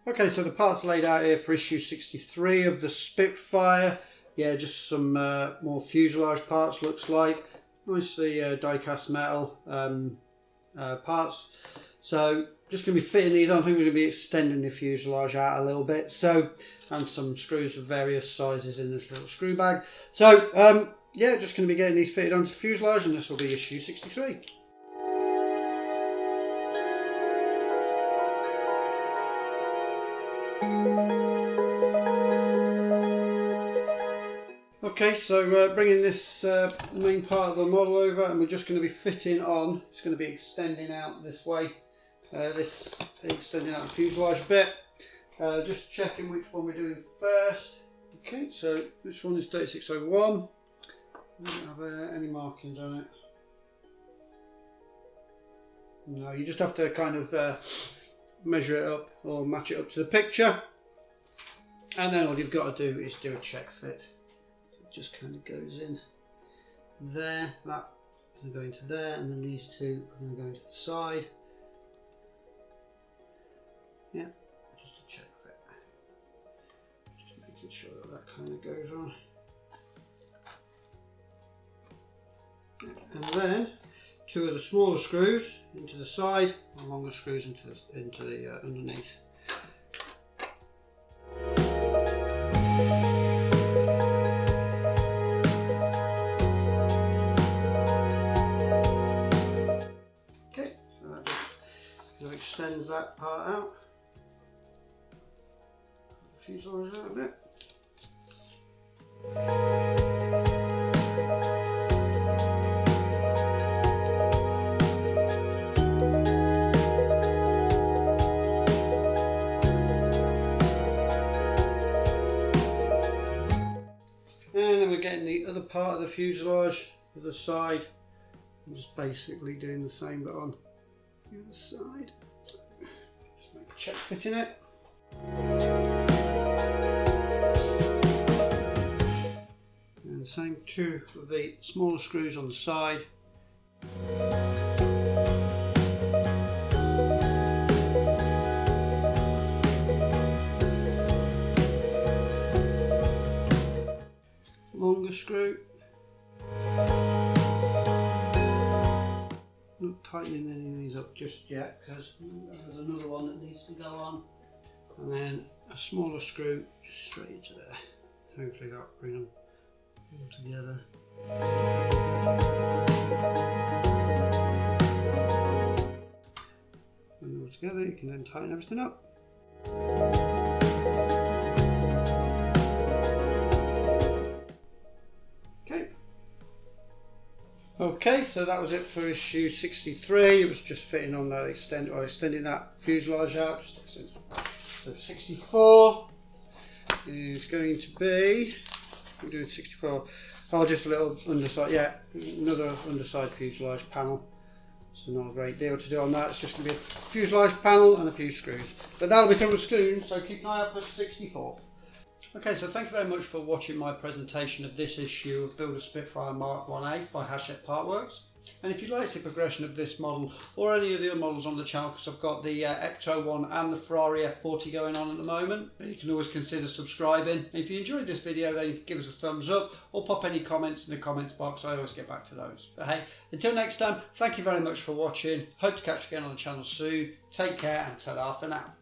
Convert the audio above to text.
Okay, so the parts laid out here for issue 63 of the Spitfire. Yeah, just some more fuselage parts, looks like. Nicely die-cast metal parts. So just going to be fitting these on. I think we're going to be extending the fuselage out a little bit. So, and some screws of various sizes in this little screw bag. So, yeah, just going to be getting these fitted onto the fuselage, and this will be issue 63. Okay, so bringing this main part of the model over, and we're just going to be fitting on. It's going to be extending out this way. Extending out the fuselage a bit. Just checking which one we're doing first. Okay, so this one is 3601. We don't have any markings on it. No, you just have to kind of measure it up or match it up to the picture. And then all you've got to do is do a check fit. Just kind of goes in there, that is going to go into there, and then these two are going to go into the side. Yeah, just a check fit. Just making sure that that kind of goes on. And then two of the smaller screws into the side, and longer screws into the underneath. Extends that part out, the fuselage out a bit. And then we're getting the other part of the fuselage, the other side. I'm just basically doing the same but on the other side. Just make a check fitting it. And the same two of the smaller screws on the side. Longer screw. Not tightening any of these up just yet because there's another one that needs to go on, and then a smaller screw just straight into there. Hopefully that'll bring them all together. When they're all together, you can then tighten everything up. Okay, so that was it for issue 63. It was just fitting on that extending that fuselage out. So 64 is going to be, we're doing 64. Oh, just a little underside, yeah, another underside fuselage panel. So not a great deal to do on that. It's just going to be a fuselage panel and a few screws. But that'll be coming soon, so keep an eye out for 64. Okay, so thank you very much for watching my presentation of this issue of Build a Spitfire Mk1A by Hachette PartWorks. And if you like the progression of this model or any of the other models on the channel, because I've got the Ecto one and the Ferrari F40 going on at the moment, you can always consider subscribing. And if you enjoyed this video, then give us a thumbs up or pop any comments in the comments box. I always get back to those. But hey, until next time, thank you very much for watching. Hope to catch you again on the channel soon. Take care and ta-ra for now.